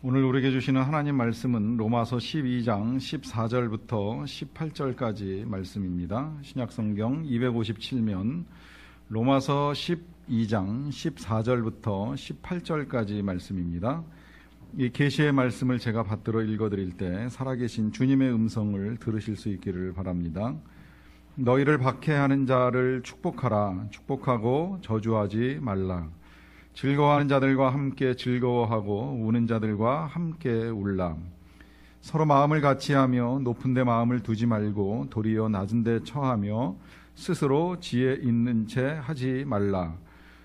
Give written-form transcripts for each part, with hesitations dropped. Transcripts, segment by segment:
오늘 우리에게 주시는 하나님 말씀은 로마서 12장 14절부터 18절까지 말씀입니다. 신약성경 257면 로마서 12장 14절부터 18절까지 말씀입니다. 이 계시의 말씀을 제가 받들어 읽어드릴 때 살아계신 주님의 음성을 들으실 수 있기를 바랍니다. 너희를 박해하는 자를 축복하라. 축복하고 저주하지 말라. 즐거워하는 자들과 함께 즐거워하고 우는 자들과 함께 울라. 서로 마음을 같이하며 높은 데 마음을 두지 말고 도리어 낮은 데 처하며 스스로 지혜 있는 채 하지 말라.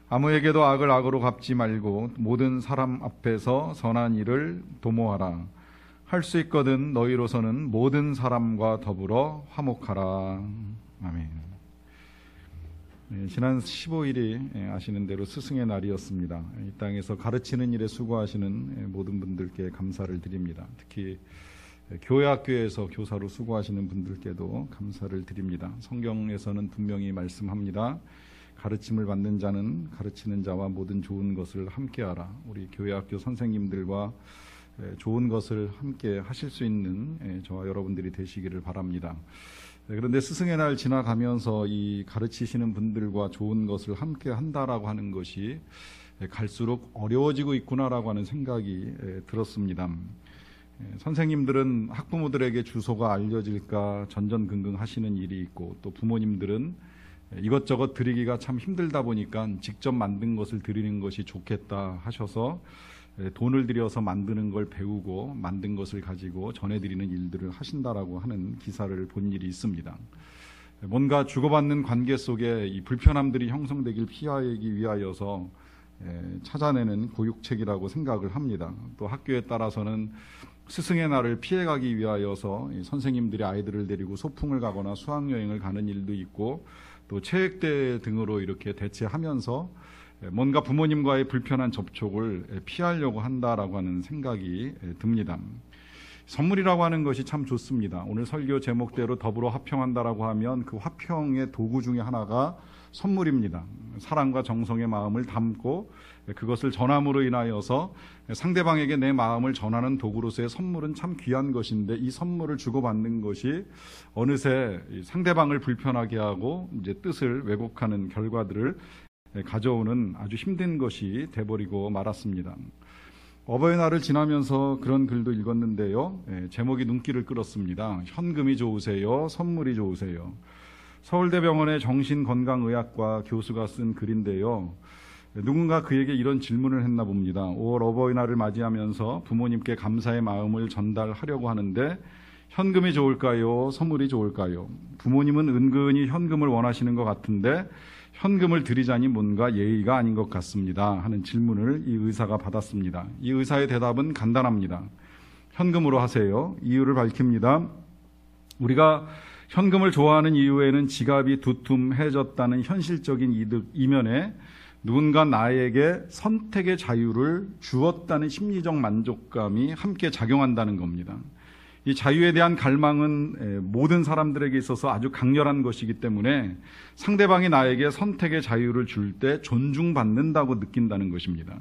아무에게도 악을 악으로 갚지 말고 모든 사람 앞에서 선한 일을 도모하라. 할 수 있거든 너희로서는 모든 사람과 더불어 화목하라. 아멘. 지난 15일이 아시는 대로 스승의 날이었습니다. 이 땅에서 가르치는 일에 수고하시는 모든 분들께 감사를 드립니다. 특히 교회학교에서 교사로 수고하시는 분들께도 감사를 드립니다. 성경에서는 분명히 말씀합니다. 가르침을 받는 자는 가르치는 자와 모든 좋은 것을 함께하라. 우리 교회학교 선생님들과 좋은 것을 함께 하실 수 있는 저와 여러분들이 되시기를 바랍니다. 그런데 스승의 날 지나가면서 이 가르치시는 분들과 좋은 것을 함께 한다라고 하는 것이 갈수록 어려워지고 있구나라고 하는 생각이 들었습니다. 선생님들은 학부모들에게 주소가 알려질까 전전긍긍 하시는 일이 있고, 또 부모님들은 이것저것 드리기가 참 힘들다 보니까 직접 만든 것을 드리는 것이 좋겠다 하셔서 돈을 들여서 만드는 걸 배우고 만든 것을 가지고 전해드리는 일들을 하신다라고 하는 기사를 본 일이 있습니다. 뭔가 주고받는 관계 속에 이 불편함들이 형성되길 피하기 위하여서 찾아내는 교육책이라고 생각을 합니다. 또 학교에 따라서는 스승의 날을 피해가기 위하여서 선생님들이 아이들을 데리고 소풍을 가거나 수학여행을 가는 일도 있고, 또 체육대회 등으로 이렇게 대체하면서 뭔가 부모님과의 불편한 접촉을 피하려고 한다라고 하는 생각이 듭니다. 선물이라고 하는 것이 참 좋습니다. 오늘 설교 제목대로 더불어 화평한다라고 하면 그 화평의 도구 중에 하나가 선물입니다. 사랑과 정성의 마음을 담고 그것을 전함으로 인하여서 상대방에게 내 마음을 전하는 도구로서의 선물은 참 귀한 것인데, 이 선물을 주고받는 것이 어느새 상대방을 불편하게 하고 이제 뜻을 왜곡하는 결과들을 가져오는 아주 힘든 것이 돼버리고 말았습니다. 어버이날을 지나면서 그런 글도 읽었는데요. 제목이 눈길을 끌었습니다. 현금이 좋으세요? 선물이 좋으세요? 서울대병원의 정신건강의학과 교수가 쓴 글인데요. 누군가 그에게 이런 질문을 했나 봅니다. 5월 어버이날을 맞이하면서 부모님께 감사의 마음을 전달하려고 하는데 현금이 좋을까요? 선물이 좋을까요? 부모님은 은근히 현금을 원하시는 것 같은데 현금을 드리자니 뭔가 예의가 아닌 것 같습니다 하는 질문을 이 의사가 받았습니다. 이 의사의 대답은 간단합니다. 현금으로 하세요. 이유를 밝힙니다. 우리가 현금을 좋아하는 이유에는 지갑이 두툼해졌다는 현실적인 이면에 누군가 나에게 선택의 자유를 주었다는 심리적 만족감이 함께 작용한다는 겁니다. 이 자유에 대한 갈망은 모든 사람들에게 있어서 아주 강렬한 것이기 때문에 상대방이 나에게 선택의 자유를 줄 때 존중받는다고 느낀다는 것입니다.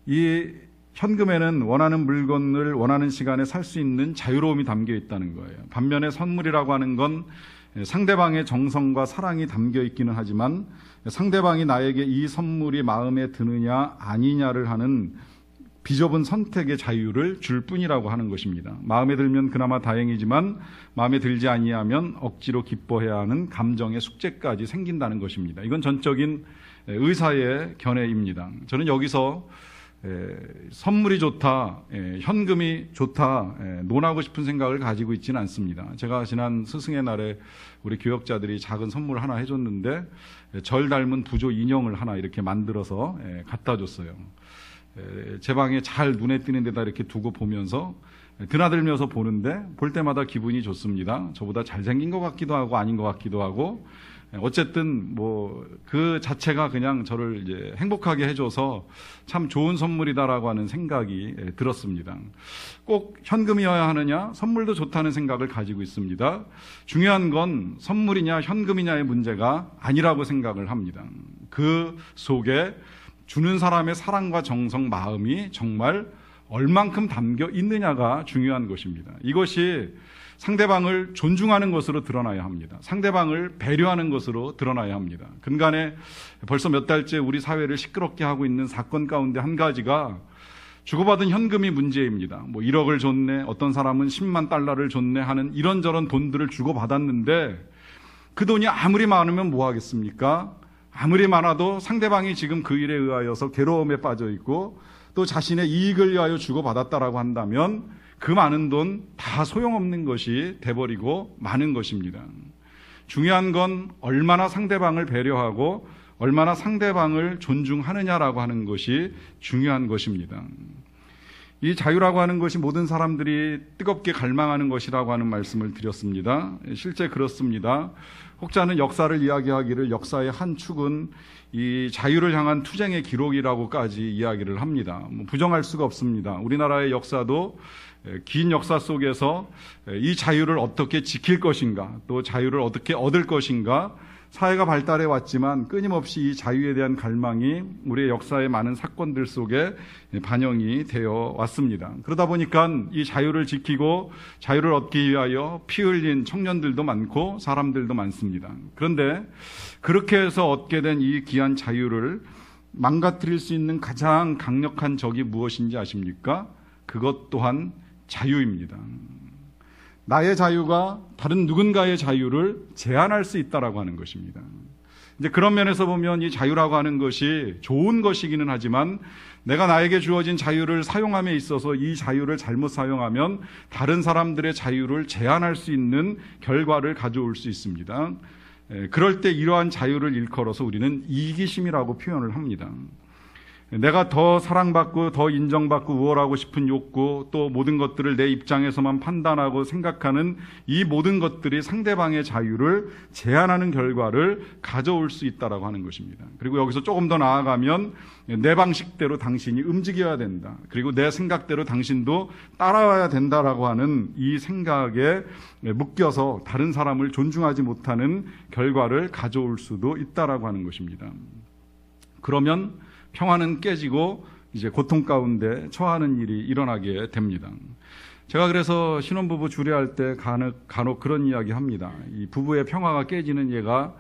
이 현금에는 원하는 물건을 원하는 시간에 살 수 있는 자유로움이 담겨 있다는 거예요. 반면에 선물이라고 하는 건 상대방의 정성과 사랑이 담겨 있기는 하지만 상대방이 나에게 이 선물이 마음에 드느냐 아니냐를 하는 비좁은 선택의 자유를 줄 뿐이라고 하는 것입니다. 마음에 들면 그나마 다행이지만 마음에 들지 아니하면 억지로 기뻐해야 하는 감정의 숙제까지 생긴다는 것입니다. 이건 전적인 의사의 견해입니다. 저는 여기서 선물이 좋다, 현금이 좋다 논하고 싶은 생각을 가지고 있지는 않습니다. 제가 지난 스승의 날에 우리 교역자들이 작은 선물 하나 해줬는데 절 닮은 부조 인형을 하나 이렇게 만들어서 갖다 줬어요. 제 방에 잘 눈에 띄는 데다 이렇게 두고 보면서 드나들면서 보는데 볼 때마다 기분이 좋습니다. 저보다 잘생긴 것 같기도 하고 아닌 것 같기도 하고, 어쨌든 뭐 그 자체가 그냥 저를 이제 행복하게 해줘서 참 좋은 선물이다라고 하는 생각이 들었습니다. 꼭 현금이어야 하느냐, 선물도 좋다는 생각을 가지고 있습니다. 중요한 건 선물이냐 현금이냐의 문제가 아니라고 생각을 합니다. 그 속에 주는 사람의 사랑과 정성, 마음이 정말 얼만큼 담겨 있느냐가 중요한 것입니다. 이것이 상대방을 존중하는 것으로 드러나야 합니다. 상대방을 배려하는 것으로 드러나야 합니다. 근간에 벌써 몇 달째 우리 사회를 시끄럽게 하고 있는 사건 가운데 한 가지가 주고받은 현금이 문제입니다. 1억을 줬네, 어떤 사람은 10만 달러를 줬네 하는 이런저런 돈들을 주고받았는데 그 돈이 아무리 많으면 뭐 하겠습니까? 아무리 많아도 상대방이 지금 그 일에 의하여서 괴로움에 빠져 있고 또 자신의 이익을 위하여 주고받았다라고 한다면 그 많은 돈 다 소용없는 것이 돼버리고 마는 것입니다. 중요한 건 얼마나 상대방을 배려하고 얼마나 상대방을 존중하느냐라고 하는 것이 중요한 것입니다. 이 자유라고 하는 것이 모든 사람들이 뜨겁게 갈망하는 것이라고 하는 말씀을 드렸습니다. 실제 그렇습니다. 혹자는 역사를 이야기하기를 역사의 한 축은 이 자유를 향한 투쟁의 기록이라고까지 이야기를 합니다. 부정할 수가 없습니다. 우리나라의 역사도 긴 역사 속에서 이 자유를 어떻게 지킬 것인가, 또 자유를 어떻게 얻을 것인가, 사회가 발달해 왔지만 끊임없이 이 자유에 대한 갈망이 우리의 역사의 많은 사건들 속에 반영이 되어 왔습니다. 그러다 보니까 이 자유를 지키고 자유를 얻기 위하여 피 흘린 청년들도 많고 사람들도 많습니다. 그런데 그렇게 해서 얻게 된 이 귀한 자유를 망가뜨릴 수 있는 가장 강력한 적이 무엇인지 아십니까? 그것 또한 자유입니다. 나의 자유가 다른 누군가의 자유를 제한할 수 있다라고 하는 것입니다. 이제 그런 면에서 보면 이 자유라고 하는 것이 좋은 것이기는 하지만 내가 나에게 주어진 자유를 사용함에 있어서 이 자유를 잘못 사용하면 다른 사람들의 자유를 제한할 수 있는 결과를 가져올 수 있습니다. 그럴 때 이러한 자유를 일컬어서 우리는 이기심이라고 표현을 합니다. 내가 더 사랑받고 더 인정받고 우월하고 싶은 욕구, 또 모든 것들을 내 입장에서만 판단하고 생각하는 이 모든 것들이 상대방의 자유를 제한하는 결과를 가져올 수 있다라고 하는 것입니다. 그리고 여기서 조금 더 나아가면 내 방식대로 당신이 움직여야 된다. 그리고 내 생각대로 당신도 따라와야 된다라고 하는 이 생각에 묶여서 다른 사람을 존중하지 못하는 결과를 가져올 수도 있다라고 하는 것입니다. 그러면 평화는 깨지고 이제 고통 가운데 처하는 일이 일어나게 됩니다. 제가 그래서 신혼부부 주례할 때 간혹 그런 이야기 합니다. 이 부부의 평화가 깨지는 예가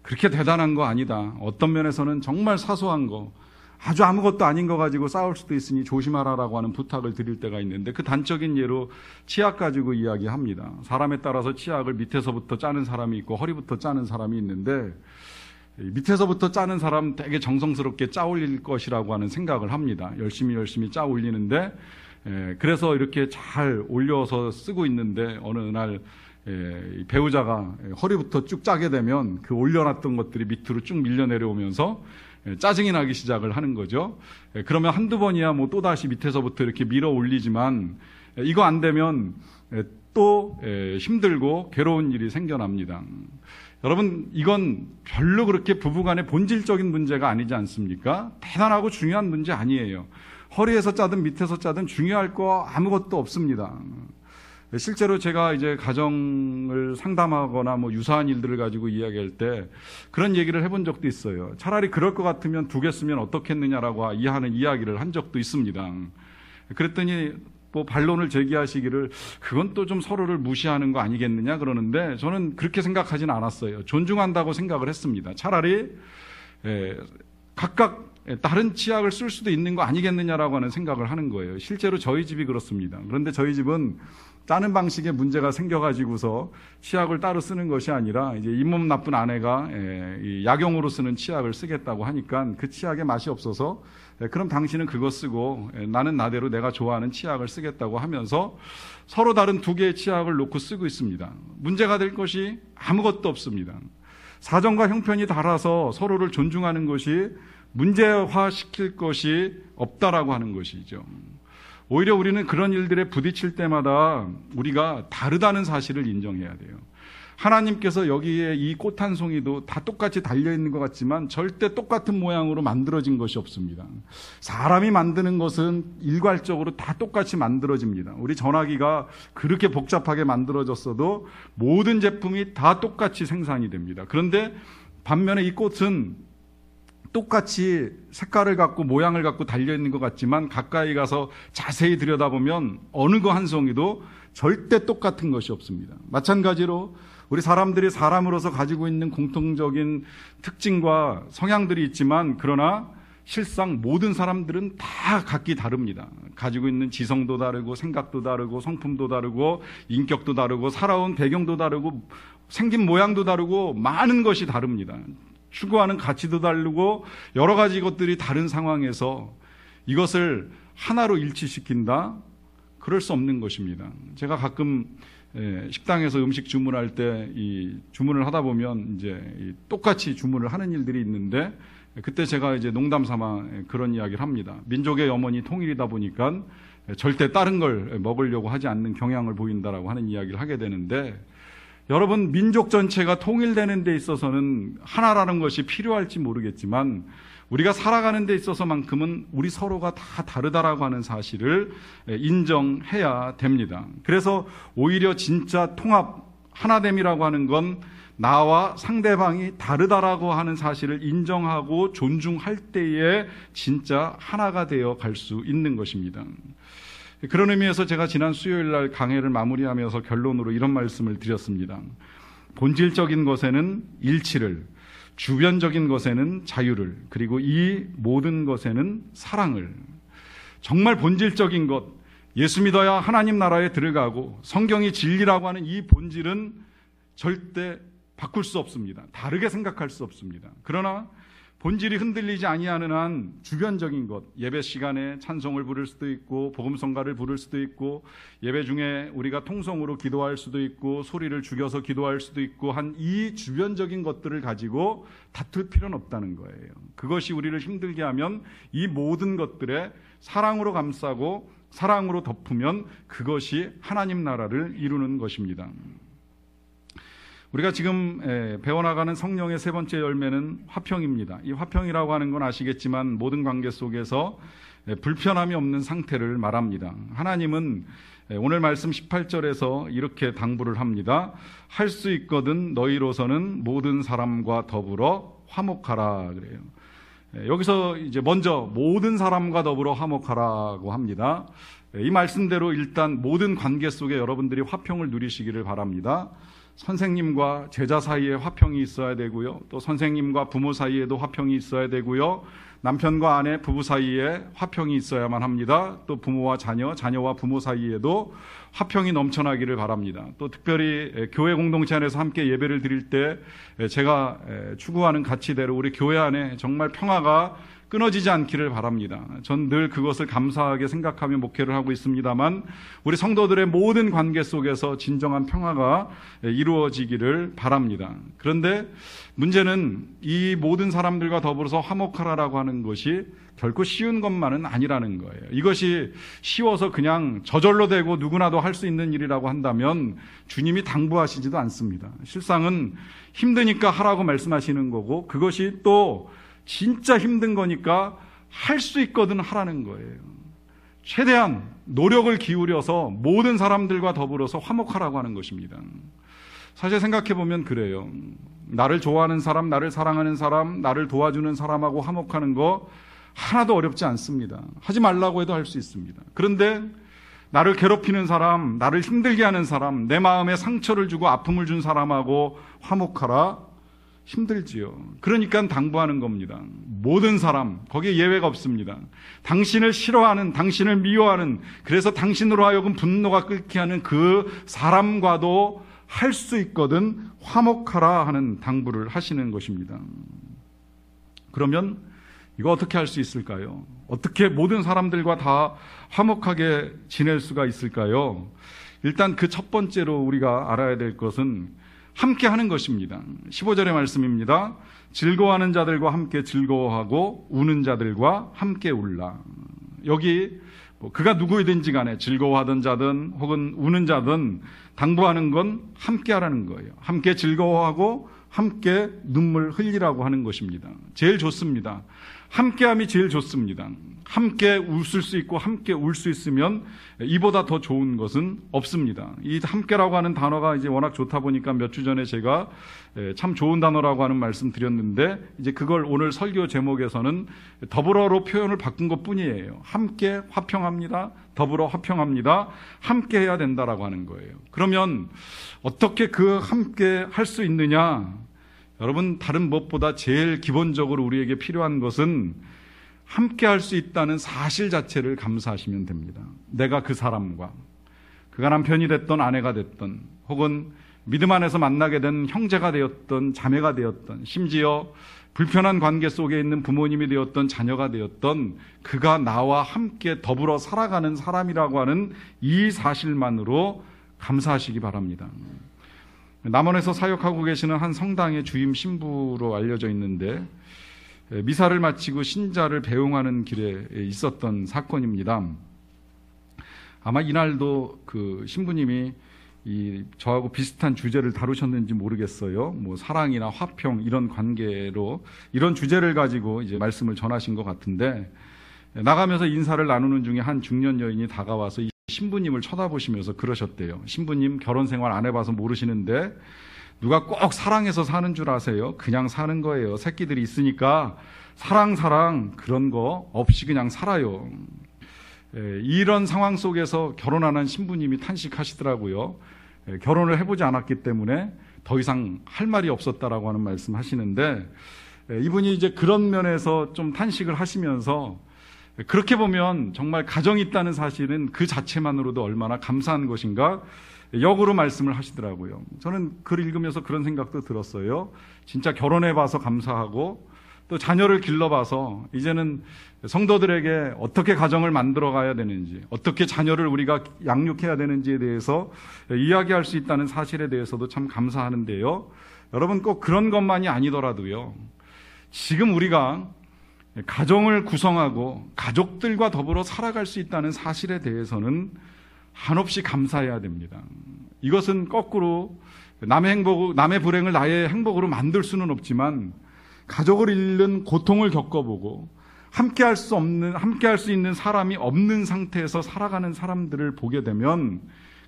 그렇게 대단한 거 아니다. 어떤 면에서는 정말 사소한 거, 아주 아무것도 아닌 거 가지고 싸울 수도 있으니 조심하라라고 하는 부탁을 드릴 때가 있는데 그 단적인 예로 치약 가지고 이야기합니다. 사람에 따라서 치약을 밑에서부터 짜는 사람이 있고 허리부터 짜는 사람이 있는데 밑에서부터 짜는 사람 되게 정성스럽게 짜 올릴 것이라고 하는 생각을 합니다. 열심히 짜 올리는데 그래서 이렇게 잘 올려서 쓰고 있는데 어느 날 배우자가 허리부터 쭉 짜게 되면 그 올려놨던 것들이 밑으로 쭉 밀려 내려오면서 짜증이 나기 시작을 하는 거죠. 그러면 한두 번이야 뭐 또다시 밑에서부터 이렇게 밀어 올리지만 이거 안 되면 또 힘들고 괴로운 일이 생겨납니다. 여러분, 이건 별로 그렇게 부부간의 본질적인 문제가 아니지 않습니까? 대단하고 중요한 문제 아니에요. 허리에서 짜든 밑에서 짜든 중요할 거 아무것도 없습니다. 실제로 제가 이제 가정을 상담하거나 뭐 유사한 일들을 가지고 이야기할 때 그런 얘기를 해본 적도 있어요. 차라리 그럴 것 같으면 두 개 쓰면 어떻겠느냐라고 하는 이야기를 한 적도 있습니다. 그랬더니 뭐 반론을 제기하시기를 그건 또 좀 서로를 무시하는 거 아니겠느냐 그러는데 저는 그렇게 생각하지는 않았어요. 존중한다고 생각을 했습니다. 차라리 각각 다른 치약을 쓸 수도 있는 거 아니겠느냐라고 하는 생각을 하는 거예요. 실제로 저희 집이 그렇습니다. 그런데 저희 집은 짜는 방식에 문제가 생겨가지고서 치약을 따로 쓰는 것이 아니라 이제 잇몸 나쁜 아내가 약용으로 쓰는 치약을 쓰겠다고 하니까 그 치약에 맛이 없어서 그럼 당신은 그거 쓰고 나는 나대로 내가 좋아하는 치약을 쓰겠다고 하면서 서로 다른 두 개의 치약을 놓고 쓰고 있습니다. 문제가 될 것이 아무것도 없습니다. 사정과 형편이 달라서 서로를 존중하는 것이 문제화시킬 것이 없다라고 하는 것이죠. 오히려 우리는 그런 일들에 부딪힐 때마다 우리가 다르다는 사실을 인정해야 돼요. 하나님께서 여기에 이 꽃 한 송이도 다 똑같이 달려있는 것 같지만 절대 똑같은 모양으로 만들어진 것이 없습니다. 사람이 만드는 것은 일괄적으로 다 똑같이 만들어집니다. 우리 전화기가 그렇게 복잡하게 만들어졌어도 모든 제품이 다 똑같이 생산이 됩니다. 그런데 반면에 이 꽃은 똑같이 색깔을 갖고 모양을 갖고 달려있는 것 같지만 가까이 가서 자세히 들여다보면 어느 거 한 송이도 절대 똑같은 것이 없습니다. 마찬가지로 우리 사람들이 사람으로서 가지고 있는 공통적인 특징과 성향들이 있지만 그러나 실상 모든 사람들은 다 각기 다릅니다. 가지고 있는 지성도 다르고 생각도 다르고 성품도 다르고 인격도 다르고 살아온 배경도 다르고 생긴 모양도 다르고 많은 것이 다릅니다. 추구하는 가치도 다르고 여러 가지 것들이 다른 상황에서 이것을 하나로 일치시킨다? 그럴 수 없는 것입니다. 제가 가끔 식당에서 음식 주문할 때 이 주문을 하다 보면 이제 똑같이 주문을 하는 일들이 있는데 그때 제가 이제 농담 삼아 그런 이야기를 합니다. 민족의 염원이 통일이다 보니까 절대 다른 걸 먹으려고 하지 않는 경향을 보인다라고 하는 이야기를 하게 되는데 여러분, 민족 전체가 통일되는 데 있어서는 하나라는 것이 필요할지 모르겠지만 우리가 살아가는 데 있어서만큼은 우리 서로가 다 다르다라고 하는 사실을 인정해야 됩니다. 그래서 오히려 진짜 통합, 하나됨이라고 하는 건 나와 상대방이 다르다라고 하는 사실을 인정하고 존중할 때에 진짜 하나가 되어 갈 수 있는 것입니다. 그런 의미에서 제가 지난 수요일 날 강해를 마무리하면서 결론으로 이런 말씀을 드렸습니다. 본질적인 것에는 일치를, 주변적인 것에는 자유를, 그리고 이 모든 것에는 사랑을. 정말 본질적인 것, 예수 믿어야 하나님 나라에 들어가고 성경이 진리라고 하는 이 본질은 절대 바꿀 수 없습니다. 다르게 생각할 수 없습니다. 그러나 본질이 흔들리지 아니하는 한 주변적인 것, 예배 시간에 찬송을 부를 수도 있고 복음성가를 부를 수도 있고 예배 중에 우리가 통성으로 기도할 수도 있고 소리를 죽여서 기도할 수도 있고 한 이 주변적인 것들을 가지고 다툴 필요는 없다는 거예요. 그것이 우리를 힘들게 하면 이 모든 것들에 사랑으로 감싸고 사랑으로 덮으면 그것이 하나님 나라를 이루는 것입니다. 우리가 지금 배워나가는 성령의 세 번째 열매는 화평입니다. 이 화평이라고 하는 건 아시겠지만 모든 관계 속에서 불편함이 없는 상태를 말합니다. 하나님은 오늘 말씀 18절에서 이렇게 당부를 합니다. 할 수 있거든 너희로서는 모든 사람과 더불어 화목하라 그래요. 여기서 이제 먼저 모든 사람과 더불어 화목하라고 합니다. 이 말씀대로 일단 모든 관계 속에 여러분들이 화평을 누리시기를 바랍니다. 선생님과 제자 사이에 화평이 있어야 되고요. 또 선생님과 부모 사이에도 화평이 있어야 되고요. 남편과 아내, 부부 사이에 화평이 있어야만 합니다. 또 부모와 자녀, 자녀와 부모 사이에도 화평이 넘쳐나기를 바랍니다. 또 특별히 교회 공동체 안에서 함께 예배를 드릴 때 제가 추구하는 가치대로 우리 교회 안에 정말 평화가 끊어지지 않기를 바랍니다. 전 늘 그것을 감사하게 생각하며 목회를 하고 있습니다만 우리 성도들의 모든 관계 속에서 진정한 평화가 이루어지기를 바랍니다. 그런데 문제는 이 모든 사람들과 더불어서 화목하라라고 하는 것이 결코 쉬운 것만은 아니라는 거예요. 이것이 쉬워서 그냥 저절로 되고 누구나도 할 수 있는 일이라고 한다면 주님이 당부하시지도 않습니다. 실상은 힘드니까 하라고 말씀하시는 거고 그것이 또 진짜 힘든 거니까 할 수 있거든 하라는 거예요. 최대한 노력을 기울여서 모든 사람들과 더불어서 화목하라고 하는 것입니다. 사실 생각해보면 그래요. 나를 좋아하는 사람, 나를 사랑하는 사람, 나를 도와주는 사람하고 화목하는 거 하나도 어렵지 않습니다. 하지 말라고 해도 할 수 있습니다. 그런데 나를 괴롭히는 사람, 나를 힘들게 하는 사람, 내 마음에 상처를 주고 아픔을 준 사람하고 화목하라? 힘들지요. 그러니까 당부하는 겁니다. 모든 사람, 거기에 예외가 없습니다. 당신을 싫어하는, 당신을 미워하는, 그래서 당신으로 하여금 분노가 끓게 하는 그 사람과도 할 수 있거든 화목하라 하는 당부를 하시는 것입니다. 그러면 이거 어떻게 할 수 있을까요? 어떻게 모든 사람들과 다 화목하게 지낼 수가 있을까요? 일단 그 첫 번째로 우리가 알아야 될 것은 함께 하는 것입니다. 15절의 말씀입니다. 즐거워하는 자들과 함께 즐거워하고 우는 자들과 함께 울라. 여기 그가 누구이든지 간에 즐거워하던 자든 혹은 우는 자든 당부하는 건 함께 하라는 거예요. 함께 즐거워하고 함께 눈물 흘리라고 하는 것입니다. 제일 좋습니다. 함께함이 제일 좋습니다. 함께 웃을 수 있고 함께 울 수 있으면 이보다 더 좋은 것은 없습니다. 이 함께라고 하는 단어가 이제 워낙 좋다 보니까 몇 주 전에 제가 참 좋은 단어라고 하는 말씀 드렸는데, 이제 그걸 오늘 설교 제목에서는 더불어로 표현을 바꾼 것 뿐이에요. 함께 화평합니다. 더불어 화평합니다. 함께 해야 된다라고 하는 거예요. 그러면 어떻게 그 함께 할 수 있느냐? 여러분, 다른 무엇보다 제일 기본적으로 우리에게 필요한 것은 함께 할 수 있다는 사실 자체를 감사하시면 됩니다. 내가 그 사람과, 그가 남편이 됐던 아내가 됐던, 혹은 믿음 안에서 만나게 된 형제가 되었던 자매가 되었던, 심지어 불편한 관계 속에 있는 부모님이 되었던 자녀가 되었던, 그가 나와 함께 더불어 살아가는 사람이라고 하는 이 사실만으로 감사하시기 바랍니다. 남원에서 사역하고 계시는 한 성당의 주임 신부로 알려져 있는데, 미사를 마치고 신자를 배웅하는 길에 있었던 사건입니다. 아마 이날도 그 신부님이 저하고 비슷한 주제를 다루셨는지 모르겠어요. 뭐 사랑이나 화평 이런 관계로 이런 주제를 가지고 이제 말씀을 전하신 것 같은데, 나가면서 인사를 나누는 중에 한 중년 여인이 다가와서 이 신부님을 쳐다보시면서 그러셨대요. 신부님, 결혼 생활 안 해봐서 모르시는데 누가 꼭 사랑해서 사는 줄 아세요? 그냥 사는 거예요. 새끼들이 있으니까 사랑 그런 거 없이 그냥 살아요. 이런 상황 속에서 결혼 안 한 신부님이 탄식하시더라고요. 결혼을 해보지 않았기 때문에 더 이상 할 말이 없었다라고 하는 말씀 하시는데, 이분이 이제 그런 면에서 좀 탄식을 하시면서, 그렇게 보면 정말 가정이 있다는 사실은 그 자체만으로도 얼마나 감사한 것인가 역으로 말씀을 하시더라고요. 저는 글 읽으면서 그런 생각도 들었어요. 진짜 결혼해봐서 감사하고, 또 자녀를 길러봐서 이제는 성도들에게 어떻게 가정을 만들어가야 되는지, 어떻게 자녀를 우리가 양육해야 되는지에 대해서 이야기할 수 있다는 사실에 대해서도 참 감사하는데요. 여러분, 꼭 그런 것만이 아니더라도요, 지금 우리가 가정을 구성하고 가족들과 더불어 살아갈 수 있다는 사실에 대해서는 한없이 감사해야 됩니다. 이것은 거꾸로 남의 불행을 나의 행복으로 만들 수는 없지만, 가족을 잃는 고통을 겪어보고 함께 할 수 있는 사람이 없는 상태에서 살아가는 사람들을 보게 되면,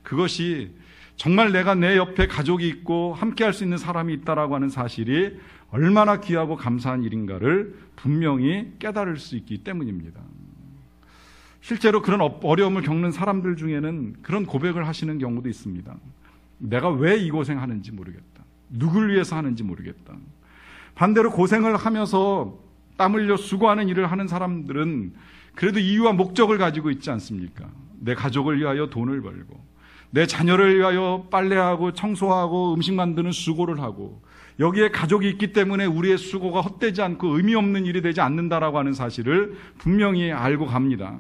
그것이 정말 내가 내 옆에 가족이 있고 함께 할 수 있는 사람이 있다라고 하는 사실이 얼마나 귀하고 감사한 일인가를 분명히 깨달을 수 있기 때문입니다. 실제로 그런 어려움을 겪는 사람들 중에는 그런 고백을 하시는 경우도 있습니다. 내가 왜 이 고생하는지 모르겠다. 누굴 위해서 하는지 모르겠다. 반대로 고생을 하면서 땀 흘려 수고하는 일을 하는 사람들은 그래도 이유와 목적을 가지고 있지 않습니까? 내 가족을 위하여 돈을 벌고, 내 자녀를 위하여 빨래하고 청소하고 음식 만드는 수고를 하고, 여기에 가족이 있기 때문에 우리의 수고가 헛되지 않고 의미 없는 일이 되지 않는다라고 하는 사실을 분명히 알고 갑니다.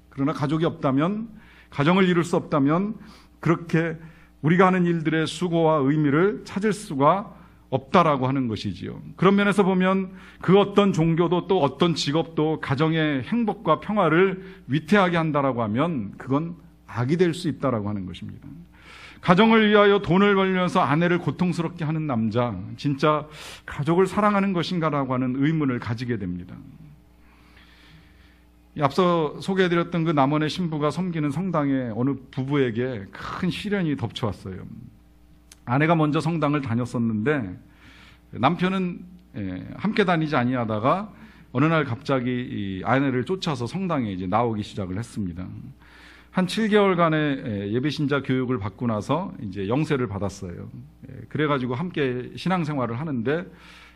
그러나 가족이 없다면, 가정을 이룰 수 없다면 그렇게 우리가 하는 일들의 수고와 의미를 찾을 수가 없다라고 하는 것이지요. 그런 면에서 보면 그 어떤 종교도 또 어떤 직업도 가정의 행복과 평화를 위태하게 한다라고 하면 그건 악이 될 수 있다라고 하는 것입니다. 가정을 위하여 돈을 벌면서 아내를 고통스럽게 하는 남자, 진짜 가족을 사랑하는 것인가라고 하는 의문을 가지게 됩니다. 앞서 소개해드렸던 그 남원의 신부가 섬기는 성당의 어느 부부에게 큰 시련이 덮쳐왔어요. 아내가 먼저 성당을 다녔었는데 남편은 함께 다니지 아니하다가 어느 날 갑자기 이 아내를 쫓아서 성당에 이제 나오기 시작을 했습니다. 한 7개월간의 예비신자 교육을 받고 나서 이제 영세를 받았어요. 그래가지고 함께 신앙생활을 하는데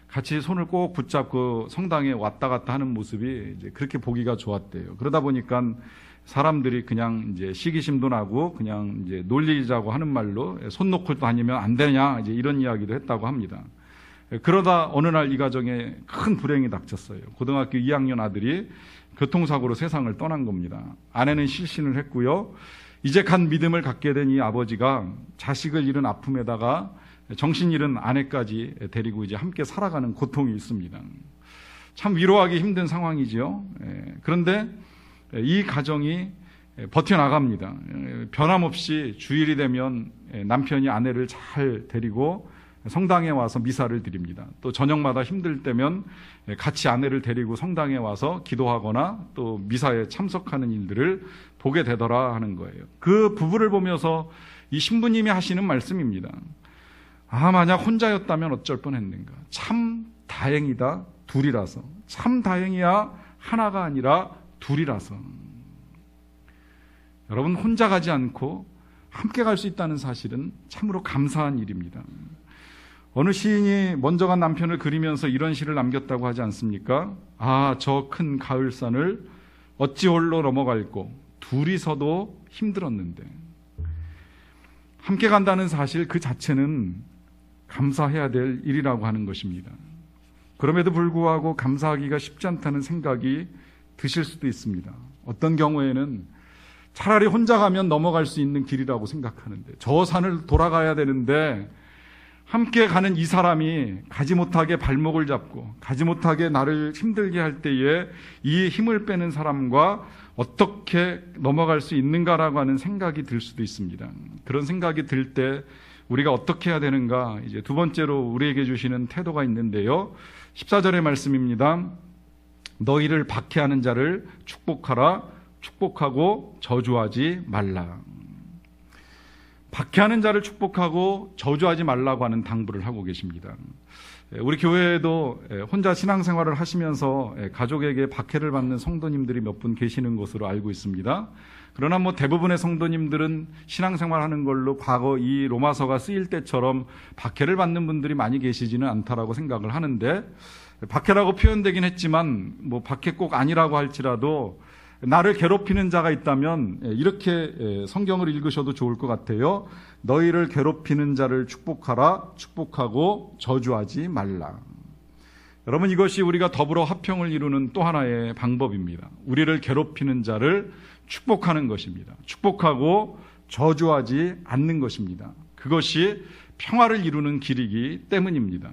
같이 손을 꼭 붙잡고 성당에 왔다 갔다 하는 모습이 이제 그렇게 보기가 좋았대요. 그러다 보니까 사람들이 그냥 이제 시기심도 나고 그냥 이제 놀리자고 하는 말로 손 놓고 다니면 안 되냐 이제 이런 이야기도 했다고 합니다. 그러다 어느 날 이 가정에 큰 불행이 닥쳤어요. 고등학교 2학년 아들이 교통사고로 세상을 떠난 겁니다. 아내는 실신을 했고요. 이제 갓 믿음을 갖게 된 이 아버지가 자식을 잃은 아픔에다가 정신 잃은 아내까지 데리고 이제 함께 살아가는 고통이 있습니다. 참 위로하기 힘든 상황이지요. 그런데 이 가정이 버텨나갑니다. 변함없이 주일이 되면 남편이 아내를 잘 데리고 성당에 와서 미사를 드립니다. 또 저녁마다 힘들 때면 같이 아내를 데리고 성당에 와서 기도하거나 또 미사에 참석하는 일들을 보게 되더라 하는 거예요. 그 부부를 보면서 이 신부님이 하시는 말씀입니다. 만약 혼자였다면 어쩔 뻔했는가. 참 다행이다, 둘이라서. 참 다행이야, 하나가 아니라 둘이라서. 여러분, 혼자 가지 않고 함께 갈 수 있다는 사실은 참으로 감사한 일입니다. 어느 시인이 먼저 간 남편을 그리면서 이런 시를 남겼다고 하지 않습니까? 저 큰 가을산을 어찌 홀로 넘어갈꼬, 둘이서도 힘들었는데. 함께 간다는 사실 그 자체는 감사해야 될 일이라고 하는 것입니다. 그럼에도 불구하고 감사하기가 쉽지 않다는 생각이 드실 수도 있습니다. 어떤 경우에는 차라리 혼자 가면 넘어갈 수 있는 길이라고 생각하는데, 저 산을 돌아가야 되는데 함께 가는 이 사람이 가지 못하게 발목을 잡고 가지 못하게 나를 힘들게 할 때에 이 힘을 빼는 사람과 어떻게 넘어갈 수 있는가라고 하는 생각이 들 수도 있습니다. 그런 생각이 들 때 우리가 어떻게 해야 되는가, 이제 두 번째로 우리에게 주시는 태도가 있는데요. 14절의 말씀입니다. 너희를 박해하는 자를 축복하라. 축복하고 저주하지 말라. 박해하는 자를 축복하고 저주하지 말라고 하는 당부를 하고 계십니다. 우리 교회에도 혼자 신앙생활을 하시면서 가족에게 박해를 받는 성도님들이 몇 분 계시는 것으로 알고 있습니다. 그러나 대부분의 성도님들은 신앙생활하는 걸로 과거 이 로마서가 쓰일 때처럼 박해를 받는 분들이 많이 계시지는 않다라고 생각을 하는데, 박해라고 표현되긴 했지만 박해 꼭 아니라고 할지라도 나를 괴롭히는 자가 있다면 이렇게 성경을 읽으셔도 좋을 것 같아요. 너희를 괴롭히는 자를 축복하라. 축복하고 저주하지 말라. 여러분, 이것이 우리가 더불어 화평을 이루는 또 하나의 방법입니다. 우리를 괴롭히는 자를 축복하는 것입니다. 축복하고 저주하지 않는 것입니다. 그것이 평화를 이루는 길이기 때문입니다.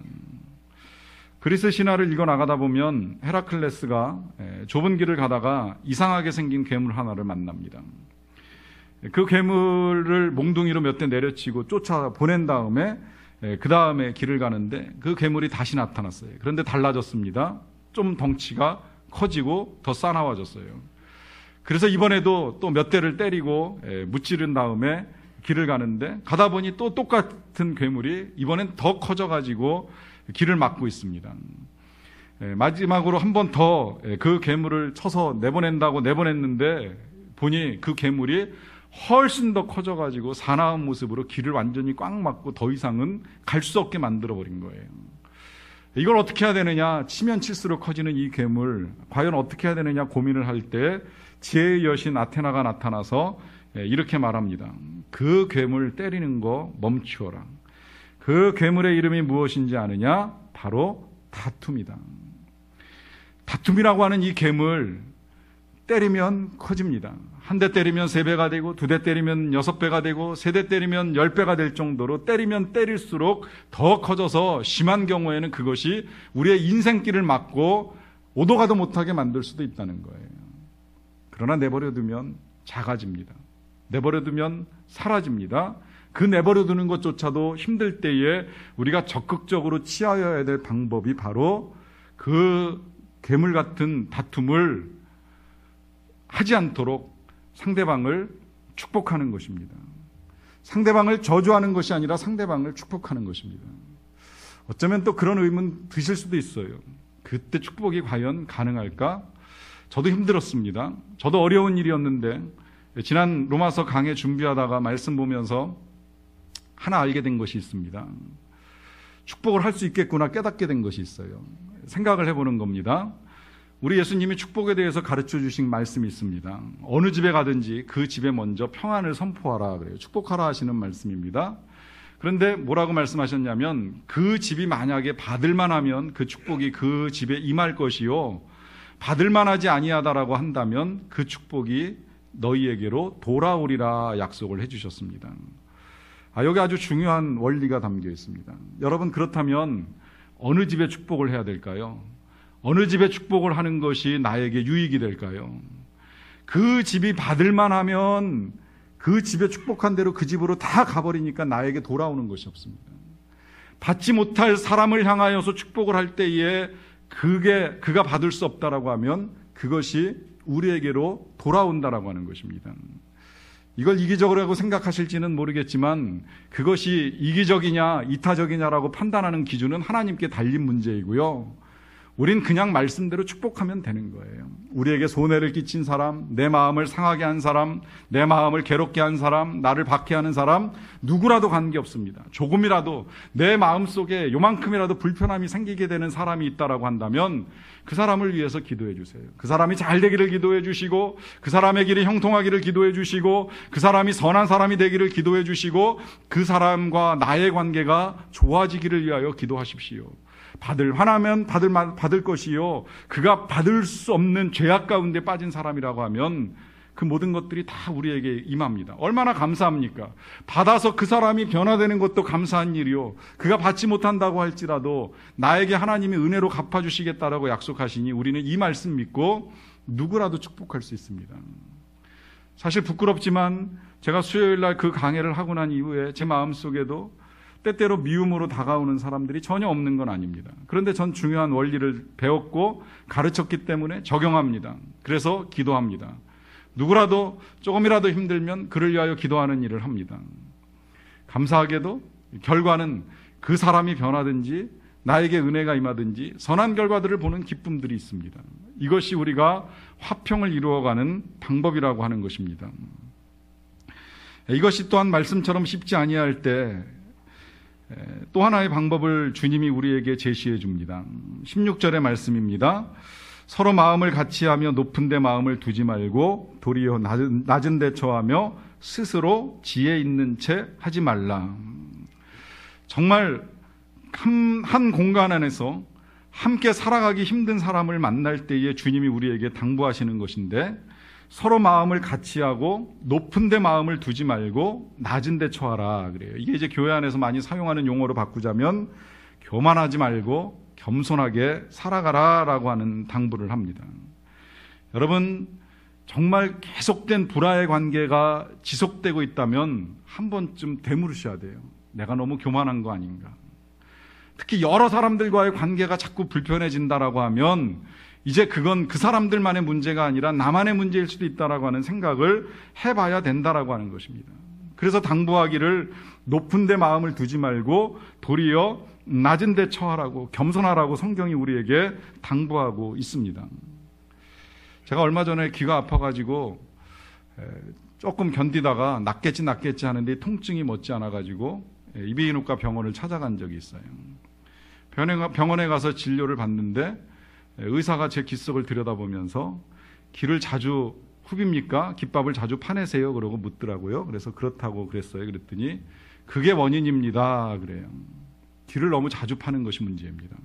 그리스 신화를 읽어나가다 보면 헤라클레스가 좁은 길을 가다가 이상하게 생긴 괴물 하나를 만납니다. 그 괴물을 몽둥이로 몇 대 내려치고 쫓아 보낸 다음에 그 다음에 길을 가는데 그 괴물이 다시 나타났어요. 그런데 달라졌습니다. 좀 덩치가 커지고 더 싸나워졌어요. 그래서 이번에도 또 몇 대를 때리고 무찌른 다음에 길을 가는데 가다 보니 또 똑같은 괴물이 이번엔 더 커져가지고 길을 막고 있습니다. 마지막으로 한 번 더 그 괴물을 쳐서 내보낸다고 내보냈는데 보니 그 괴물이 훨씬 더 커져가지고 사나운 모습으로 길을 완전히 꽉 막고 더 이상은 갈 수 없게 만들어버린 거예요. 이걸 어떻게 해야 되느냐, 치면 칠수록 커지는 이 괴물, 과연 어떻게 해야 되느냐 고민을 할 때 지혜의 여신 아테나가 나타나서 이렇게 말합니다. 그 괴물 때리는 거 멈추어라. 그 괴물의 이름이 무엇인지 아느냐? 바로 다툼이다. 다툼이라고 하는 이 괴물, 때리면 커집니다. 한 대 때리면 3배가 되고, 2대 때리면 6배가 되고, 3대 때리면 10배가 될 정도로 때리면 때릴수록 더 커져서 심한 경우에는 그것이 우리의 인생길을 막고 오도 가도 못하게 만들 수도 있다는 거예요. 그러나 내버려두면 작아집니다. 내버려두면 사라집니다. 그 내버려두는 것조차도 힘들 때에 우리가 적극적으로 취하여야 될 방법이 바로 그 괴물 같은 다툼을 하지 않도록 상대방을 축복하는 것입니다. 상대방을 저주하는 것이 아니라 상대방을 축복하는 것입니다. 어쩌면 또 그런 의문 드실 수도 있어요. 그때 축복이 과연 가능할까? 저도 힘들었습니다. 저도 어려운 일이었는데 지난 로마서 강의 준비하다가 말씀 보면서 하나 알게 된 것이 있습니다. 축복을 할 수 있겠구나 깨닫게 된 것이 있어요. 생각을 해보는 겁니다. 우리 예수님이 축복에 대해서 가르쳐 주신 말씀이 있습니다. 어느 집에 가든지 그 집에 먼저 평안을 선포하라 그래요. 축복하라 하시는 말씀입니다. 그런데 뭐라고 말씀하셨냐면 그 집이 만약에 받을만 하면 그 축복이 그 집에 임할 것이요, 받을만 하지 아니하다라고 한다면 그 축복이 너희에게로 돌아오리라 약속을 해주셨습니다. 여기 아주 중요한 원리가 담겨 있습니다. 여러분, 그렇다면 어느 집에 축복을 해야 될까요? 어느 집에 축복을 하는 것이 나에게 유익이 될까요? 그 집이 받을만 하면 그 집에 축복한 대로 그 집으로 다 가버리니까 나에게 돌아오는 것이 없습니다. 받지 못할 사람을 향하여서 축복을 할 때에 그가 받을 수 없다라고 하면 그것이 우리에게로 돌아온다라고 하는 것입니다. 이걸 이기적이라고 생각하실지는 모르겠지만 그것이 이기적이냐 이타적이냐라고 판단하는 기준은 하나님께 달린 문제이고요. 우린 그냥 말씀대로 축복하면 되는 거예요. 우리에게 손해를 끼친 사람, 내 마음을 상하게 한 사람, 내 마음을 괴롭게 한 사람, 나를 박해하는 사람 누구라도 관계없습니다. 조금이라도 내 마음속에 요만큼이라도 불편함이 생기게 되는 사람이 있다라고 한다면 그 사람을 위해서 기도해 주세요. 그 사람이 잘 되기를 기도해 주시고, 그 사람의 길이 형통하기를 기도해 주시고, 그 사람이 선한 사람이 되기를 기도해 주시고, 그 사람과 나의 관계가 좋아지기를 위하여 기도하십시오. 화나면 받을 것이요, 그가 받을 수 없는 죄악 가운데 빠진 사람이라고 하면 그 모든 것들이 다 우리에게 임합니다. 얼마나 감사합니까? 받아서 그 사람이 변화되는 것도 감사한 일이요, 그가 받지 못한다고 할지라도 나에게 하나님이 은혜로 갚아주시겠다라고 약속하시니 우리는 이 말씀 믿고 누구라도 축복할 수 있습니다. 사실 부끄럽지만 제가 수요일날 그 강해를 하고 난 이후에 제 마음속에도 때때로 미움으로 다가오는 사람들이 전혀 없는 건 아닙니다. 그런데 전 중요한 원리를 배웠고 가르쳤기 때문에 적용합니다. 그래서 기도합니다. 누구라도 조금이라도 힘들면 그를 위하여 기도하는 일을 합니다. 감사하게도 결과는 그 사람이 변하든지 나에게 은혜가 임하든지 선한 결과들을 보는 기쁨들이 있습니다. 이것이 우리가 화평을 이루어가는 방법이라고 하는 것입니다. 이것이 또한 말씀처럼 쉽지 아니할 때 또 하나의 방법을 주님이 우리에게 제시해 줍니다. 16절의 말씀입니다. 서로 마음을 같이하며 높은 데 마음을 두지 말고 도리어 낮은 데 처하며 스스로 지혜 있는 채 하지 말라. 정말 한 공간 안에서 함께 살아가기 힘든 사람을 만날 때에 주님이 우리에게 당부하시는 것인데, 서로 마음을 같이 하고 높은 데 마음을 두지 말고 낮은 데 처하라 그래요. 이게 이제 교회 안에서 많이 사용하는 용어로 바꾸자면 교만하지 말고 겸손하게 살아가라라고 하는 당부를 합니다. 여러분, 정말 계속된 불화의 관계가 지속되고 있다면 한 번쯤 되물으셔야 돼요. 내가 너무 교만한 거 아닌가. 특히 여러 사람들과의 관계가 자꾸 불편해진다라고 하면 이제 그건 그 사람들만의 문제가 아니라 나만의 문제일 수도 있다라고 하는 생각을 해봐야 된다라고 하는 것입니다. 그래서 당부하기를 높은 데 마음을 두지 말고 도리어 낮은 데 처하라고, 겸손하라고 성경이 우리에게 당부하고 있습니다. 제가 얼마 전에 귀가 아파가지고 조금 견디다가 낫겠지 하는데 통증이 멎지 않아가지고 이비인후과 병원을 찾아간 적이 있어요. 병원에 가서 진료를 받는데 의사가 제 귓속을 들여다보면서 귀를 자주 후빕니까? 귓밥을 자주 파내세요? 그러고 묻더라고요. 그래서 그렇다고 그랬어요. 그랬더니 그게 원인입니다. 그래요. 귀를 너무 자주 파는 것이 문제입니다.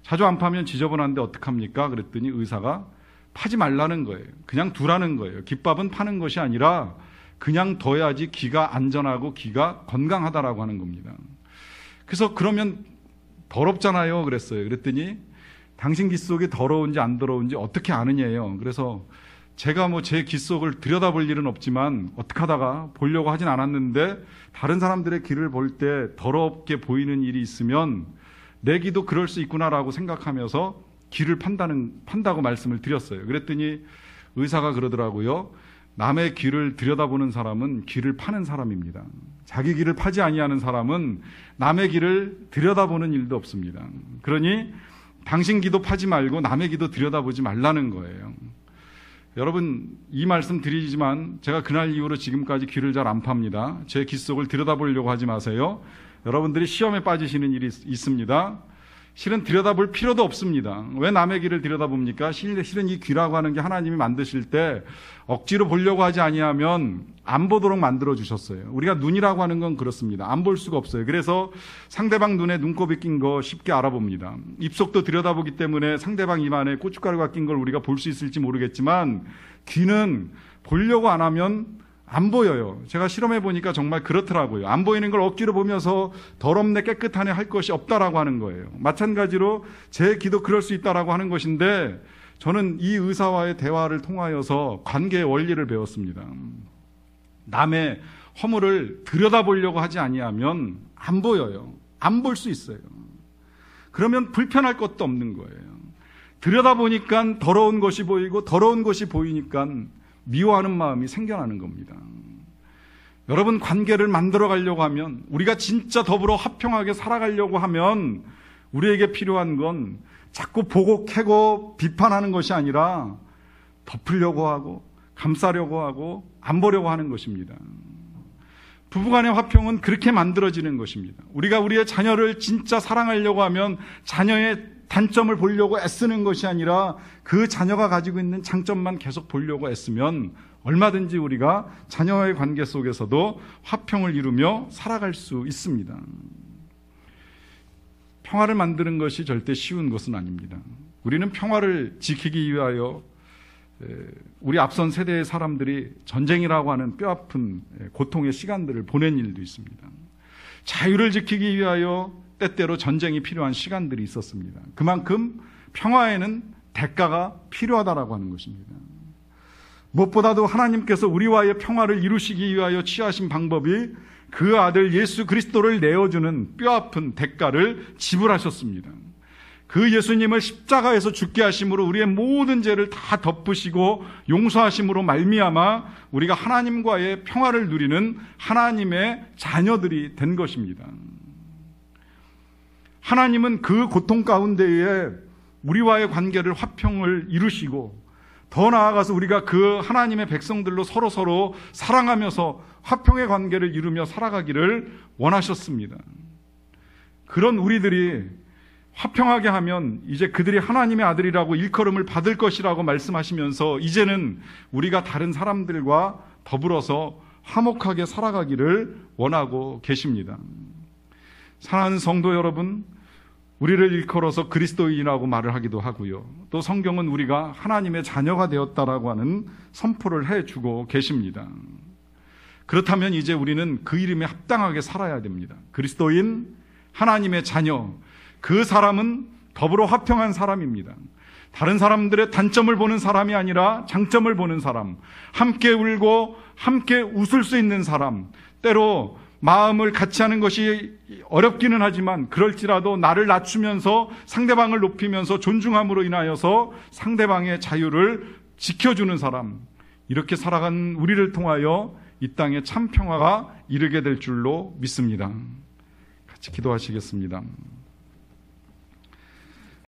자주 안 파면 지저분한데 어떡합니까? 그랬더니 의사가 파지 말라는 거예요. 그냥 두라는 거예요. 귓밥은 파는 것이 아니라 그냥 둬야지 귀가 안전하고 귀가 건강하다라고 하는 겁니다. 그래서 그러면 더럽잖아요. 그랬어요. 그랬더니 당신 귓속이 더러운지 안 더러운지 어떻게 아느냐예요. 그래서 제가 제 귓속을 들여다볼 일은 없지만 어떻게 하다가 보려고 하진 않았는데 다른 사람들의 귀를 볼 때 더럽게 보이는 일이 있으면 내 귀도 그럴 수 있구나라고 생각하면서 귀를 판다고 말씀을 드렸어요. 그랬더니 의사가 그러더라고요. 남의 귀를 들여다보는 사람은 귀를 파는 사람입니다. 자기 귀를 파지 아니하는 사람은 남의 귀를 들여다보는 일도 없습니다. 그러니 당신 귀도 파지 말고 남의 귀도 들여다보지 말라는 거예요. 여러분, 이 말씀 드리지만 제가 그날 이후로 지금까지 귀를 잘 안 팝니다. 제 귓속을 들여다보려고 하지 마세요. 여러분들이 시험에 빠지시는 일이 있습니다. 실은 들여다볼 필요도 없습니다. 왜 남의 귀를 들여다봅니까? 실은 이 귀라고 하는 게 하나님이 만드실 때 억지로 보려고 하지 아니하면 안 보도록 만들어 주셨어요. 우리가 눈이라고 하는 건 그렇습니다. 안 볼 수가 없어요. 그래서 상대방 눈에 눈곱이 낀 거 쉽게 알아봅니다. 입속도 들여다보기 때문에 상대방 입 안에 고춧가루가 낀 걸 우리가 볼 수 있을지 모르겠지만 귀는 보려고 안 하면 안 보여요. 제가 실험해 보니까 정말 그렇더라고요. 안 보이는 걸 억지로 보면서 더럽네 깨끗하네 할 것이 없다라고 하는 거예요. 마찬가지로 제 귀도 그럴 수 있다라고 하는 것인데, 저는 이 의사와의 대화를 통하여서 관계의 원리를 배웠습니다. 남의 허물을 들여다보려고 하지 아니하면 안 보여요. 안 볼 수 있어요. 그러면 불편할 것도 없는 거예요. 들여다보니까 더러운 것이 보이고 더러운 것이 보이니까 미워하는 마음이 생겨나는 겁니다. 여러분, 관계를 만들어 가려고 하면, 우리가 진짜 더불어 화평하게 살아가려고 하면 우리에게 필요한 건 자꾸 보고 캐고 비판하는 것이 아니라 덮으려고 하고 감싸려고 하고 안 보려고 하는 것입니다. 부부간의 화평은 그렇게 만들어지는 것입니다. 우리가 우리의 자녀를 진짜 사랑하려고 하면 자녀의 단점을 보려고 애쓰는 것이 아니라 그 자녀가 가지고 있는 장점만 계속 보려고 애쓰면 얼마든지 우리가 자녀와의 관계 속에서도 화평을 이루며 살아갈 수 있습니다. 평화를 만드는 것이 절대 쉬운 것은 아닙니다. 우리는 평화를 지키기 위하여 우리 앞선 세대의 사람들이 전쟁이라고 하는 뼈아픈 고통의 시간들을 보낸 일도 있습니다. 자유를 지키기 위하여 때때로 전쟁이 필요한 시간들이 있었습니다. 그만큼 평화에는 대가가 필요하다라고 하는 것입니다. 무엇보다도 하나님께서 우리와의 평화를 이루시기 위하여 취하신 방법이 그 아들 예수 그리스도를 내어주는 뼈아픈 대가를 지불하셨습니다. 그 예수님을 십자가에서 죽게 하심으로 우리의 모든 죄를 다 덮으시고 용서하심으로 말미암아 우리가 하나님과의 평화를 누리는 하나님의 자녀들이 된 것입니다. 하나님은 그 고통 가운데에 우리와의 관계를 화평을 이루시고 더 나아가서 우리가 그 하나님의 백성들로 서로 사랑하면서 화평의 관계를 이루며 살아가기를 원하셨습니다. 그런 우리들이 화평하게 하면 이제 그들이 하나님의 아들이라고 일컬음을 받을 것이라고 말씀하시면서 이제는 우리가 다른 사람들과 더불어서 화목하게 살아가기를 원하고 계십니다. 사랑하는 성도 여러분, 우리를 일컬어서 그리스도인이라고 말을 하기도 하고요. 또 성경은 우리가 하나님의 자녀가 되었다라고 하는 선포를 해주고 계십니다. 그렇다면 이제 우리는 그 이름에 합당하게 살아야 됩니다. 그리스도인, 하나님의 자녀, 그 사람은 더불어 화평한 사람입니다. 다른 사람들의 단점을 보는 사람이 아니라 장점을 보는 사람, 함께 울고 함께 웃을 수 있는 사람, 때로 마음을 같이 하는 것이 어렵기는 하지만 그럴지라도 나를 낮추면서 상대방을 높이면서 존중함으로 인하여서 상대방의 자유를 지켜주는 사람, 이렇게 살아간 우리를 통하여 이 땅에 참 평화가 이르게 될 줄로 믿습니다. 같이 기도하시겠습니다.